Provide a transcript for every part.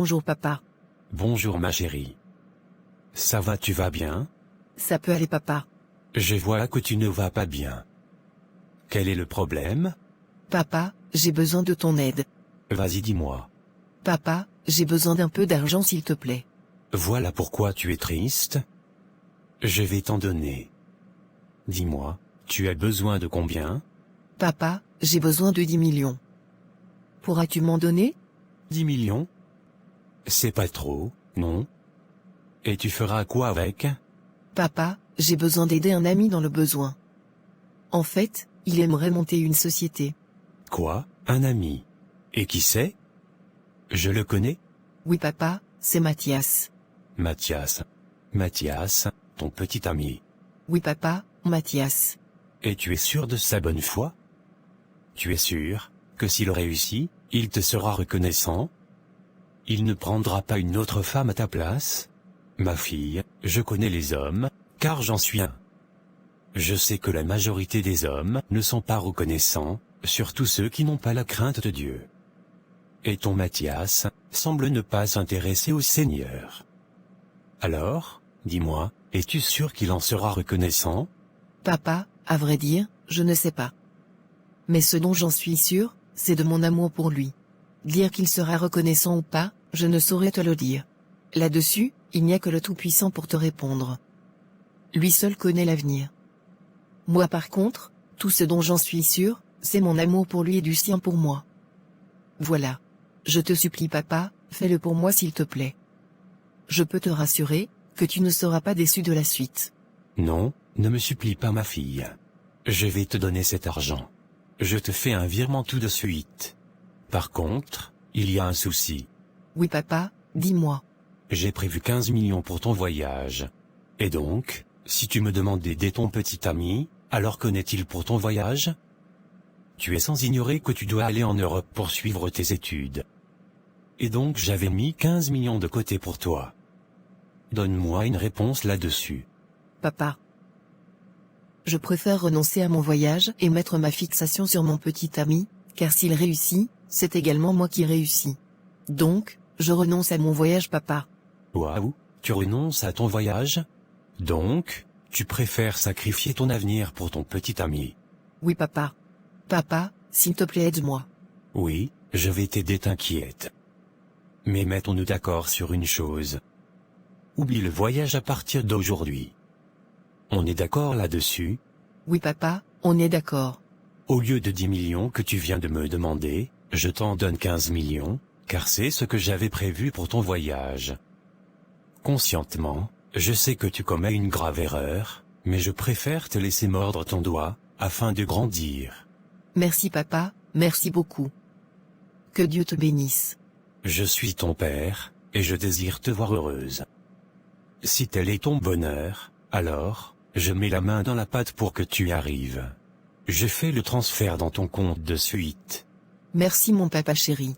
Bonjour papa. Bonjour ma chérie. Ça va, tu vas bien? Ça peut aller papa. Je vois que tu ne vas pas bien. Quel est le problème? Papa, j'ai besoin de ton aide. Vas-y, dis-moi. Papa, j'ai besoin d'un peu d'argent s'il te plaît. Voilà pourquoi tu es triste? Je vais t'en donner. Dis-moi, tu as besoin de combien? Papa, j'ai besoin de 10 millions. Pourras-tu m'en donner? 10 millions? C'est pas trop, non? Et tu feras quoi avec? Papa, j'ai besoin d'aider un ami dans le besoin. En fait, il aimerait monter une société. Quoi? Un ami? Et qui c'est? Je le connais? Oui papa, c'est Mathias. Mathias. Mathias, ton petit ami. Oui papa, Mathias. Et tu es sûr de sa bonne foi? Tu es sûr que s'il réussit, il te sera reconnaissant? Il ne prendra pas une autre femme à ta place? Ma fille, je connais les hommes, car j'en suis un. Je sais que la majorité des hommes ne sont pas reconnaissants, surtout ceux qui n'ont pas la crainte de Dieu. Et ton Mathias semble ne pas s'intéresser au Seigneur. Alors, dis-moi, es-tu sûr qu'il en sera reconnaissant? Papa, à vrai dire, je ne sais pas. Mais ce dont j'en suis sûr, c'est de mon amour pour lui. Dire qu'il sera reconnaissant ou pas, je ne saurais te le dire. Là-dessus, il n'y a que le Tout-Puissant pour te répondre. Lui seul connaît l'avenir. Moi par contre, tout ce dont j'en suis sûr, c'est mon amour pour lui et du sien pour moi. Voilà. Je te supplie papa, fais-le pour moi s'il te plaît. Je peux te rassurer, que tu ne seras pas déçu de la suite. Non, ne me supplie pas ma fille. Je vais te donner cet argent. Je te fais un virement tout de suite. Par contre, il y a un souci. Oui papa, dis-moi. J'ai prévu 15 millions pour ton voyage. Et donc, si tu me demandes d'aider ton petit ami, alors qu'en est-il pour ton voyage? Tu es sans ignorer que tu dois aller en Europe pour suivre tes études. Et donc j'avais mis 15 millions de côté pour toi. Donne-moi une réponse là-dessus. Papa. Je préfère renoncer à mon voyage et mettre ma fixation sur mon petit ami, car s'il réussit, c'est également moi qui réussis. Donc, je renonce à mon voyage papa. Waouh, tu renonces à ton voyage? Donc, tu préfères sacrifier ton avenir pour ton petit ami? Oui papa. Papa, s'il te plaît aide-moi. Oui, je vais t'aider, t'inquiète. Mais mettons-nous d'accord sur une chose. Oublie le voyage à partir d'aujourd'hui. On est d'accord là-dessus? Oui papa, on est d'accord. Au lieu de 10 millions que tu viens de me demander, je t'en donne 15 millions, car c'est ce que j'avais prévu pour ton voyage. Conscientement, je sais que tu commets une grave erreur, mais je préfère te laisser mordre ton doigt, afin de grandir. Merci papa, merci beaucoup. Que Dieu te bénisse. Je suis ton père, et je désire te voir heureuse. Si tel est ton bonheur, alors, je mets la main dans la pâte pour que tu y arrives. Je fais le transfert dans ton compte de suite. Merci mon papa chéri.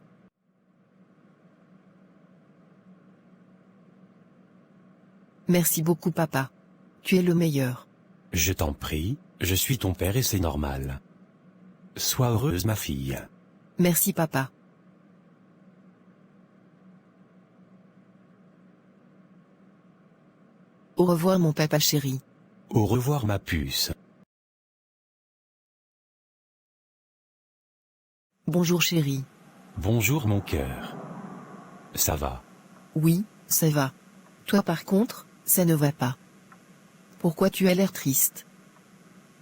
Merci beaucoup papa. Tu es le meilleur. Je t'en prie, je suis ton père et c'est normal. Sois heureuse ma fille. Merci papa. Au revoir mon papa chéri. Au revoir ma puce. Bonjour chéri. Bonjour mon cœur. Ça va? Oui, ça va. Toi par contre, ça ne va pas. Pourquoi tu as l'air triste?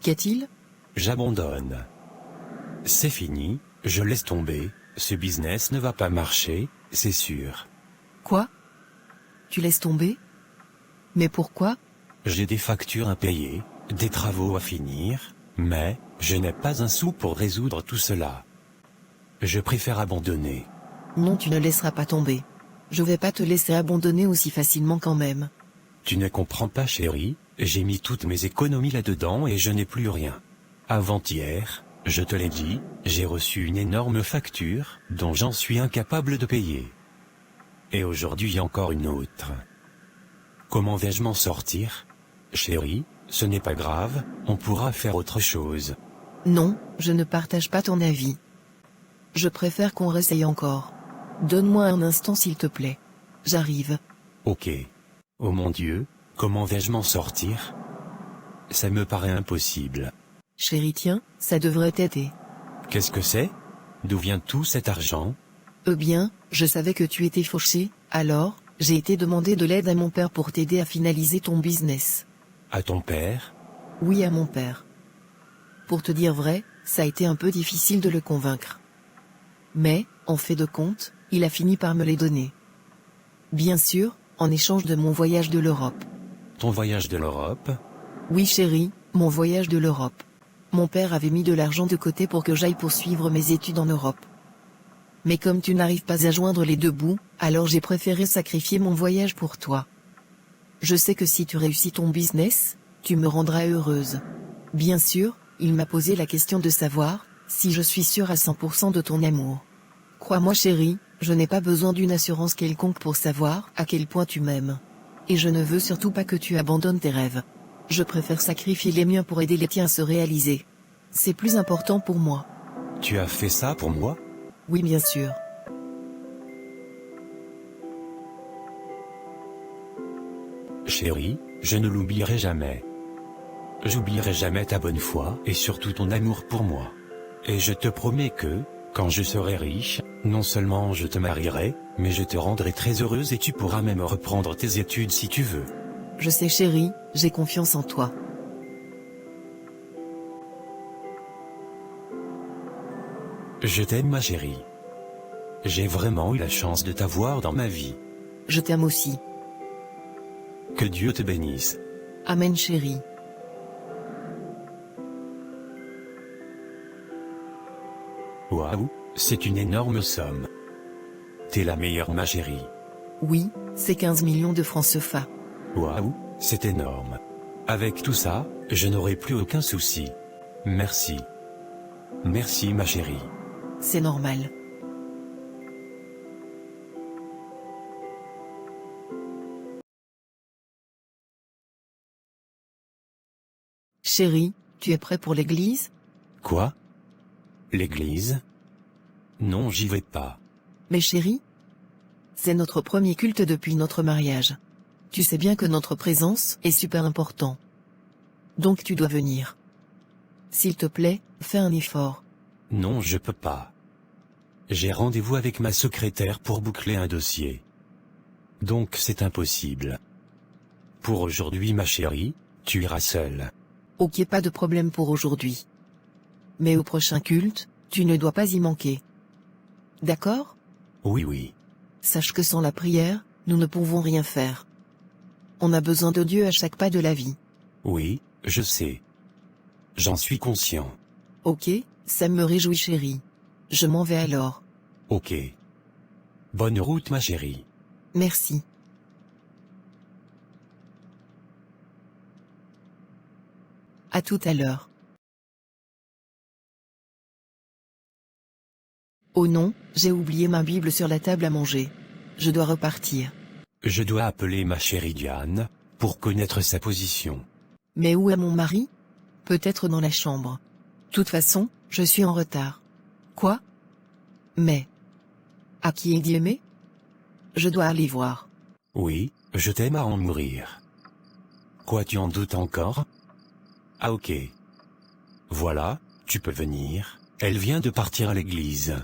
Qu'y a-t-il? J'abandonne. C'est fini, je laisse tomber, ce business ne va pas marcher, c'est sûr. Quoi? Tu laisses tomber? Mais pourquoi? J'ai des factures à payer, des travaux à finir, mais je n'ai pas un sou pour résoudre tout cela. Je préfère abandonner. Non, tu ne laisseras pas tomber. Je vais pas te laisser abandonner aussi facilement quand même. Tu ne comprends pas chérie, j'ai mis toutes mes économies là-dedans et je n'ai plus rien. Avant-hier, je te l'ai dit, j'ai reçu une énorme facture, dont j'en suis incapable de payer. Et aujourd'hui encore une autre. Comment vais-je m'en sortir? Chérie, ce n'est pas grave, on pourra faire autre chose. Non, je ne partage pas ton avis. Je préfère qu'on réessaye encore. Donne-moi un instant s'il te plaît. J'arrive. Ok. Oh mon Dieu, comment vais-je m'en sortir? Ça me paraît impossible. Chérie, tiens, ça devrait t'aider. Qu'est-ce que c'est? D'où vient tout cet argent? Bien, je savais que tu étais fauché, alors, j'ai été demander de l'aide à mon père pour t'aider à finaliser ton business. À ton père? Oui, à mon père. Pour te dire vrai, ça a été un peu difficile de le convaincre. Mais, en fait de compte, il a fini par me les donner. Bien sûr, en échange de mon voyage de l'Europe. Ton voyage de l'Europe? Oui chérie, mon voyage de l'Europe. Mon père avait mis de l'argent de côté pour que j'aille poursuivre mes études en Europe. Mais comme tu n'arrives pas à joindre les deux bouts, alors j'ai préféré sacrifier mon voyage pour toi. Je sais que si tu réussis ton business, tu me rendras heureuse. Bien sûr, il m'a posé la question de savoir si je suis sûre à 100% de ton amour. Crois-moi chérie, je n'ai pas besoin d'une assurance quelconque pour savoir à quel point tu m'aimes. Et je ne veux surtout pas que tu abandonnes tes rêves. Je préfère sacrifier les miens pour aider les tiens à se réaliser. C'est plus important pour moi. Tu as fait ça pour moi? Oui bien sûr. Chérie, je ne l'oublierai jamais. J'oublierai jamais ta bonne foi et surtout ton amour pour moi. Et je te promets que, quand je serai riche, non seulement je te marierai, mais je te rendrai très heureuse et tu pourras même reprendre tes études si tu veux. Je sais chérie, j'ai confiance en toi. Je t'aime ma chérie. J'ai vraiment eu la chance de t'avoir dans ma vie. Je t'aime aussi. Que Dieu te bénisse. Amen chérie. Waouh, c'est une énorme somme. T'es la meilleure ma chérie. Oui, c'est 15 millions de francs CFA. Waouh, c'est énorme. Avec tout ça, je n'aurai plus aucun souci. Merci. Merci ma chérie. C'est normal. Chérie, tu es prêt pour l'église? Quoi? L'église? Non, j'y vais pas. Mais chérie, c'est notre premier culte depuis notre mariage. Tu sais bien que notre présence est super important. Donc tu dois venir. S'il te plaît, fais un effort. Non, je peux pas. J'ai rendez-vous avec ma secrétaire pour boucler un dossier. Donc c'est impossible. Pour aujourd'hui ma chérie, tu iras seule. Ok, pas de problème pour aujourd'hui. Mais au prochain culte, tu ne dois pas y manquer. D'accord? Oui, oui. Sache que sans la prière, nous ne pouvons rien faire. On a besoin de Dieu à chaque pas de la vie. Oui, je sais. J'en suis conscient. Ok, ça me réjouit chérie. Je m'en vais alors. Ok. Bonne route ma chérie. Merci. À tout à l'heure. Oh non, j'ai oublié ma Bible sur la table à manger. Je dois repartir. Je dois appeler ma chérie Diane, pour connaître sa position. Mais où est mon mari? Peut-être dans la chambre. Toute façon, je suis en retard. Quoi? Mais... à qui est aimé? Je dois aller voir. Oui, je t'aime à en mourir. Quoi, tu en doutes encore? Ah ok. Voilà, tu peux venir, elle vient de partir à l'église.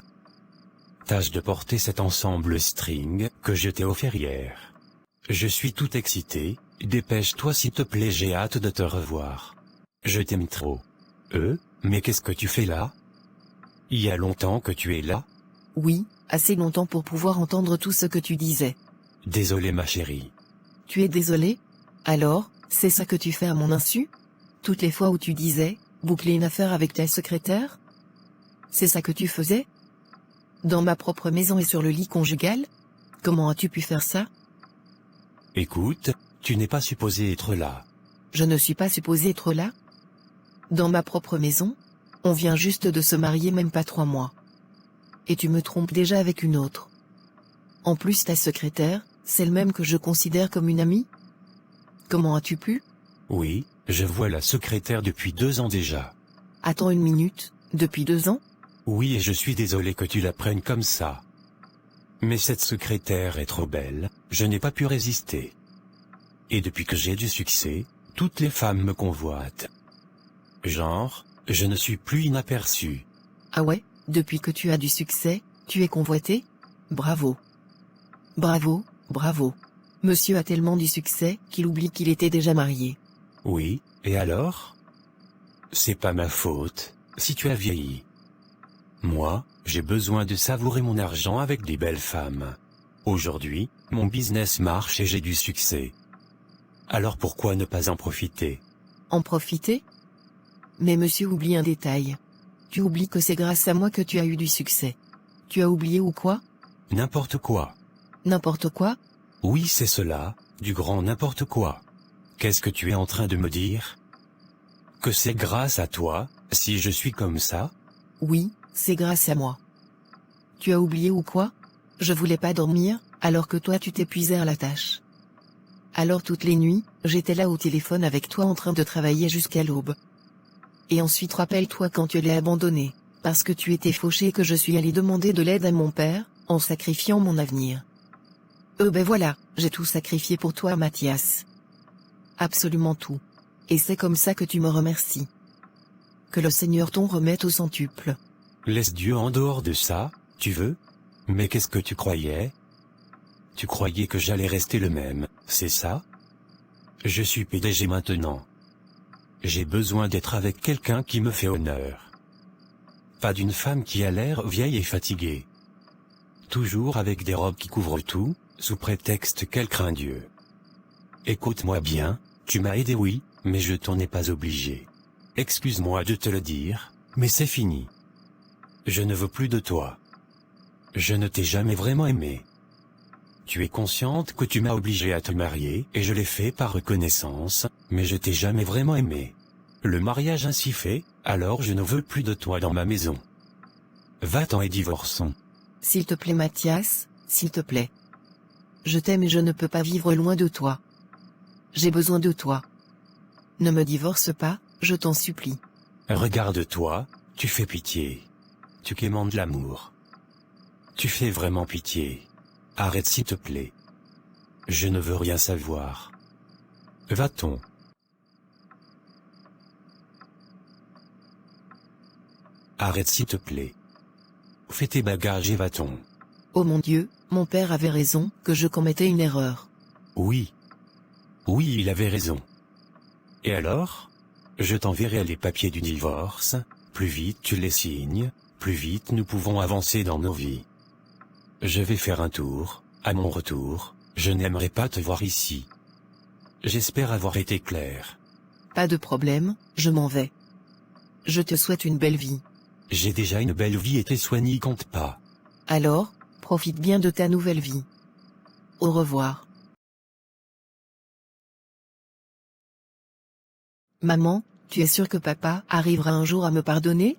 Tâche de porter cet ensemble string que je t'ai offert hier. Je suis tout excité, dépêche-toi s'il te plaît, j'ai hâte de te revoir. Je t'aime trop. Mais qu'est-ce que tu fais là? Il y a longtemps que tu es là? Oui, assez longtemps pour pouvoir entendre tout ce que tu disais. Désolé ma chérie. Tu es désolé? Alors, c'est ça que tu fais à mon insu? Toutes les fois où tu disais, boucler une affaire avec ta secrétaire? C'est ça que tu faisais? Dans ma propre maison et sur le lit conjugal? Comment as-tu pu faire ça? Écoute, tu n'es pas supposé être là. Je ne suis pas supposé être là? Dans ma propre maison? On vient juste de se marier même pas 3 mois. Et tu me trompes déjà avec une autre. En plus ta secrétaire, c'est le même que je considère comme une amie? Comment as-tu pu? Oui, je vois la secrétaire depuis 2 ans déjà. Attends une minute, depuis 2 ans? Oui et je suis désolé que tu la prennes comme ça. Mais cette secrétaire est trop belle, je n'ai pas pu résister. Et depuis que j'ai du succès, toutes les femmes me convoitent. Genre, je ne suis plus inaperçu. Ah ouais, depuis que tu as du succès, tu es convoité? Bravo. Bravo, bravo. Monsieur a tellement du succès qu'il oublie qu'il était déjà marié. Oui, et alors? C'est pas ma faute, si tu as vieilli. Moi, j'ai besoin de savourer mon argent avec des belles femmes. Aujourd'hui, mon business marche et j'ai du succès. Alors pourquoi ne pas en profiter? En profiter? Mais monsieur oublie un détail. Tu oublies que c'est grâce à moi que tu as eu du succès. Tu as oublié ou quoi? N'importe quoi. N'importe quoi? Oui, c'est cela, du grand n'importe quoi. Qu'est-ce que tu es en train de me dire? Que c'est grâce à toi, si je suis comme ça? Oui, c'est grâce à moi. Tu as oublié ou quoi? Je voulais pas dormir, alors que toi tu t'épuisais à la tâche. Alors toutes les nuits, j'étais là au téléphone avec toi en train de travailler jusqu'à l'aube. Et ensuite rappelle-toi quand tu l'as abandonné, parce que tu étais fauché et que je suis allé demander de l'aide à mon père, en sacrifiant mon avenir. Ben voilà, j'ai tout sacrifié pour toi Mathias. Absolument tout. Et c'est comme ça que tu me remercies. Que le Seigneur t'en remette au centuple. Laisse Dieu en dehors de ça, tu veux? Mais qu'est-ce que tu croyais? Tu croyais que j'allais rester le même, c'est ça? Je suis PDG maintenant. J'ai besoin d'être avec quelqu'un qui me fait honneur. Pas d'une femme qui a l'air vieille et fatiguée. Toujours avec des robes qui couvrent tout, sous prétexte qu'elle craint Dieu. Écoute-moi bien, tu m'as aidé oui, mais je t'en ai pas obligé. Excuse-moi de te le dire, mais c'est fini. Je ne veux plus de toi. Je ne t'ai jamais vraiment aimé. Tu es consciente que tu m'as obligé à te marier, et je l'ai fait par reconnaissance, mais je t'ai jamais vraiment aimé. Le mariage ainsi fait, alors je ne veux plus de toi dans ma maison. Va-t'en et divorçons. S'il te plaît Mathias, s'il te plaît. Je t'aime et je ne peux pas vivre loin de toi. J'ai besoin de toi. Ne me divorce pas, je t'en supplie. Regarde-toi, tu fais pitié. Tu quémandes l'amour. Tu fais vraiment pitié. Arrête s'il te plaît. Je ne veux rien savoir. Va-t'en. Arrête s'il te plaît. Fais tes bagages et va-t'en. Oh mon Dieu, mon père avait raison, que je commettais une erreur. Oui. Oui, il avait raison. Et alors? Je t'enverrai les papiers du divorce, plus vite tu les signes, plus vite nous pouvons avancer dans nos vies. Je vais faire un tour, à mon retour, je n'aimerais pas te voir ici. J'espère avoir été clair. Pas de problème, je m'en vais. Je te souhaite une belle vie. J'ai déjà une belle vie et tes soins n'y comptent pas. Alors, profite bien de ta nouvelle vie. Au revoir. Maman, tu es sûre que papa arrivera un jour à me pardonner?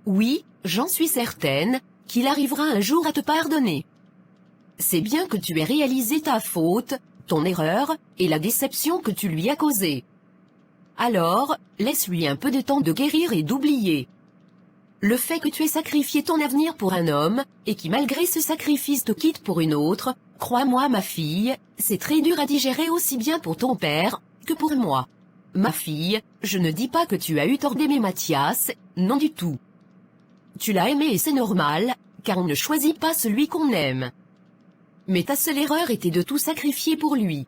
Oui, j'en suis certaine, qu'il arrivera un jour à te pardonner. C'est bien que tu aies réalisé ta faute, ton erreur, et la déception que tu lui as causée. Alors, laisse-lui un peu de temps de guérir et d'oublier. Le fait que tu aies sacrifié ton avenir pour un homme, et qui malgré ce sacrifice te quitte pour une autre, crois-moi ma fille, c'est très dur à digérer aussi bien pour ton père, que pour moi. Ma fille, je ne dis pas que tu as eu tort d'aimer Mathias, non du tout. Tu l'as aimé et c'est normal, car on ne choisit pas celui qu'on aime. Mais ta seule erreur était de tout sacrifier pour lui.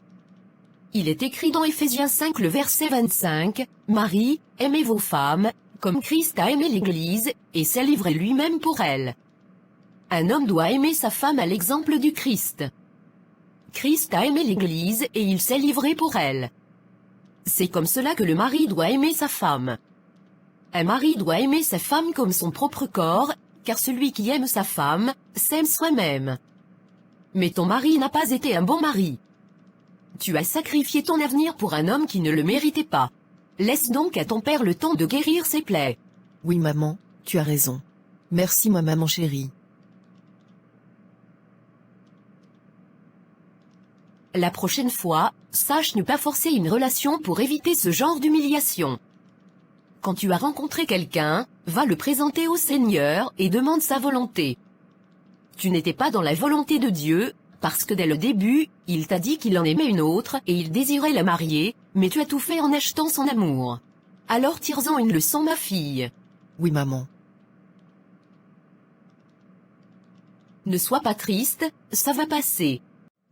Il est écrit dans Éphésiens 5 le verset 25, « Marie, aimez vos femmes, comme Christ a aimé l'Église, et s'est livré lui-même pour elle. » Un homme doit aimer sa femme à l'exemple du Christ. Christ a aimé l'Église et il s'est livré pour elle. C'est comme cela que le mari doit aimer sa femme. Un mari doit aimer sa femme comme son propre corps, car celui qui aime sa femme, s'aime soi-même. Mais ton mari n'a pas été un bon mari. Tu as sacrifié ton avenir pour un homme qui ne le méritait pas. Laisse donc à ton père le temps de guérir ses plaies. Oui maman, tu as raison. Merci ma maman chérie. La prochaine fois, sache ne pas forcer une relation pour éviter ce genre d'humiliation. Quand tu as rencontré quelqu'un, va le présenter au Seigneur et demande sa volonté. tu n'étais pas dans la volonté de Dieu, parce que dès le début, il t'a dit qu'il en aimait une autre et il désirait la marier, mais tu as tout fait en achetant son amour. Alors tire-en une leçon, ma fille. Oui, maman. Ne sois pas triste, ça va passer.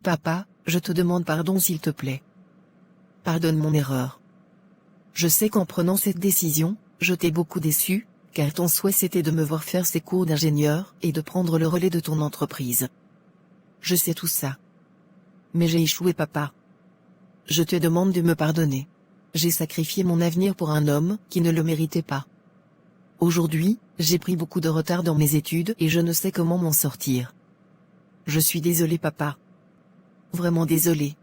Papa, je te demande pardon s'il te plaît. Pardonne mon erreur. Je sais qu'en prenant cette décision, je t'ai beaucoup déçu, car ton souhait c'était de me voir faire ces cours d'ingénieur et de prendre le relais de ton entreprise. Je sais tout ça. Mais j'ai échoué, papa. Je te demande de me pardonner. J'ai sacrifié mon avenir pour un homme qui ne le méritait pas. Aujourd'hui, j'ai pris beaucoup de retard dans mes études et je ne sais comment m'en sortir. Je suis désolé, papa. Vraiment désolé.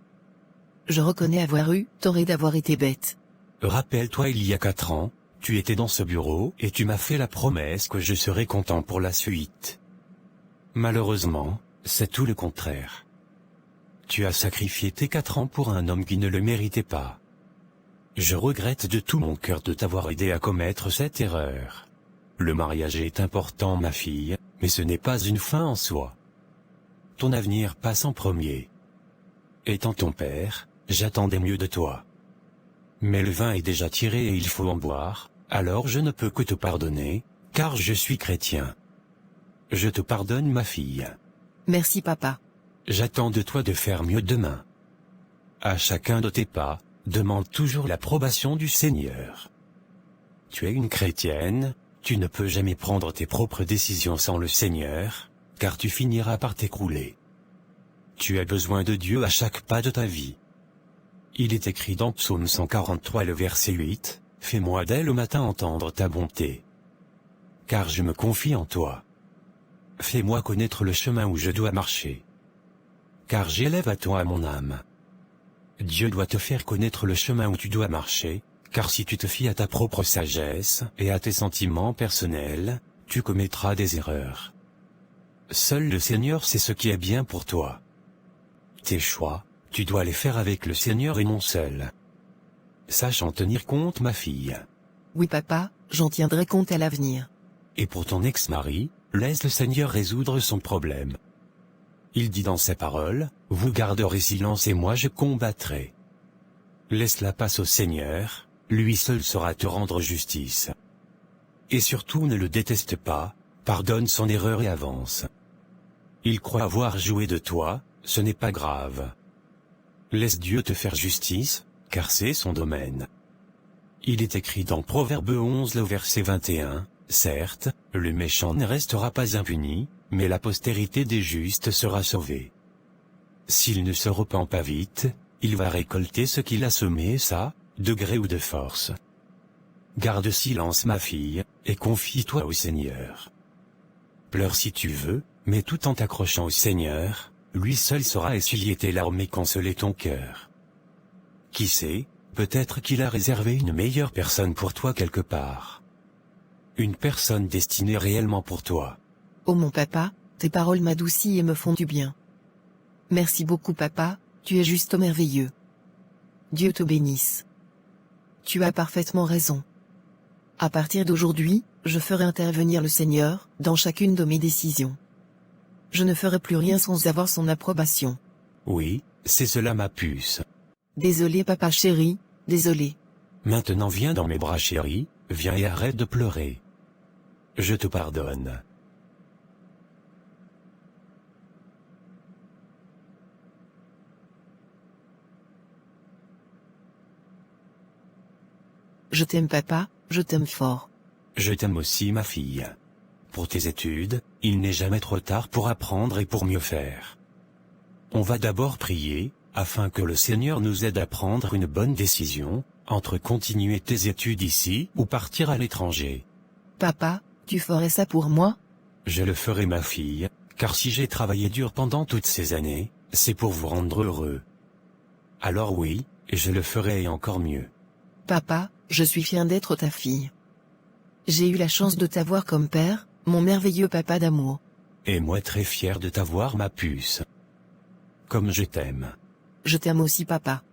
Je reconnais avoir eu tort et d'avoir été bête. Rappelle-toi, il y a 4 ans, tu étais dans ce bureau et tu m'as fait la promesse que je serais content pour la suite. Malheureusement, c'est tout le contraire. Tu as sacrifié tes 4 ans pour un homme qui ne le méritait pas. Je regrette de tout mon cœur de t'avoir aidé à commettre cette erreur. Le mariage est important, ma fille, mais ce n'est pas une fin en soi. Ton avenir passe en premier. Étant ton père, j'attendais mieux de toi. Mais le vin est déjà tiré et il faut en boire, alors je ne peux que te pardonner, car je suis chrétien. Je te pardonne, ma fille. Merci, papa. J'attends de toi de faire mieux demain. À chacun de tes pas, demande toujours l'approbation du Seigneur. Tu es une chrétienne, tu ne peux jamais prendre tes propres décisions sans le Seigneur, car tu finiras par t'écrouler. Tu as besoin de Dieu à chaque pas de ta vie. Il est écrit dans Psaume 143 le verset 8, « Fais-moi dès le matin entendre ta bonté. Car je me confie en toi. Fais-moi connaître le chemin où je dois marcher. Car j'élève à toi mon âme. » Dieu doit te faire connaître le chemin où tu dois marcher, car si tu te fies à ta propre sagesse et à tes sentiments personnels, tu commettras des erreurs. Seul le Seigneur sait ce qui est bien pour toi. Tes choix, tu dois les faire avec le Seigneur et non seul. Sache en tenir compte, ma fille. Oui, papa, j'en tiendrai compte à l'avenir. Et pour ton ex-mari, laisse le Seigneur résoudre son problème. Il dit dans sa parole, « Vous garderez silence et moi je combattrai. » Laisse la passe au Seigneur, lui seul saura te rendre justice. Et surtout ne le déteste pas, pardonne son erreur et avance. Il croit avoir joué de toi, ce n'est pas grave. Laisse Dieu te faire justice, car c'est son domaine. Il est écrit dans Proverbe 11 le verset 21, « Certes, le méchant ne restera pas impuni, mais la postérité des justes sera sauvée. S'il ne se repent pas vite, il va récolter ce qu'il a semé, ça, de gré ou de force. Garde silence, ma fille, et confie-toi au Seigneur. Pleure si tu veux, mais tout en t'accrochant au Seigneur, lui seul saura essuyer tes larmes et consoler ton cœur. Qui sait, peut-être qu'il a réservé une meilleure personne pour toi quelque part. Une personne destinée réellement pour toi. Oh mon papa, tes paroles m'adoucissent et me font du bien. Merci beaucoup, papa, tu es juste merveilleux. Dieu te bénisse. Tu as parfaitement raison. À partir d'aujourd'hui, je ferai intervenir le Seigneur dans chacune de mes décisions. Je ne ferai plus rien sans avoir son approbation. Oui, c'est cela, ma puce. Désolé, papa chéri, désolé. Maintenant viens dans mes bras, chéri, viens et arrête de pleurer. Je te pardonne. Je t'aime, papa, je t'aime fort. Je t'aime aussi, ma fille. Pour tes études, il n'est jamais trop tard pour apprendre et pour mieux faire. On va d'abord prier, afin que le Seigneur nous aide à prendre une bonne décision, entre continuer tes études ici ou partir à l'étranger. Papa, tu ferais ça pour moi? Je le ferai, ma fille, car si j'ai travaillé dur pendant toutes ces années, c'est pour vous rendre heureux. Alors oui, je le ferai et encore mieux. Papa, je suis fier d'être ta fille. J'ai eu la chance de t'avoir comme père, mon merveilleux papa d'amour. Et moi très fier de t'avoir, ma puce. Comme je t'aime. Je t'aime aussi, papa.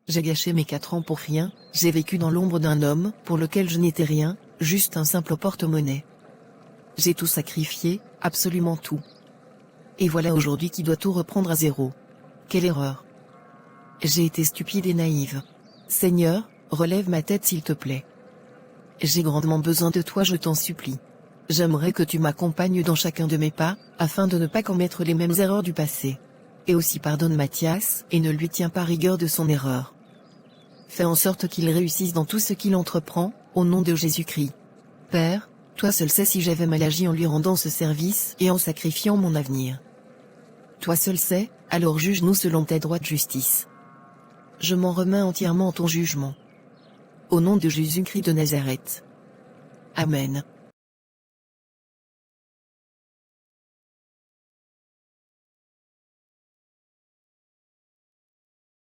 J'ai gâché mes 4 ans pour rien, j'ai vécu dans l'ombre d'un homme pour lequel je n'étais rien, juste un simple porte-monnaie. J'ai tout sacrifié, absolument tout. Et voilà aujourd'hui qui doit tout reprendre à zéro. Quelle erreur. J'ai été stupide et naïve. Seigneur, relève ma tête s'il te plaît. J'ai grandement besoin de toi, je t'en supplie. J'aimerais que tu m'accompagnes dans chacun de mes pas, afin de ne pas commettre les mêmes erreurs du passé. Et aussi pardonne Mathias, et ne lui tiens pas rigueur de son erreur. Fais en sorte qu'il réussisse dans tout ce qu'il entreprend, au nom de Jésus-Christ. Père, toi seul sais si j'avais mal agi en lui rendant ce service et en sacrifiant mon avenir. Toi seul sais, alors juge-nous selon ta droite justice. Je m'en remets entièrement en ton jugement. Au nom de Jésus-Christ de Nazareth. Amen.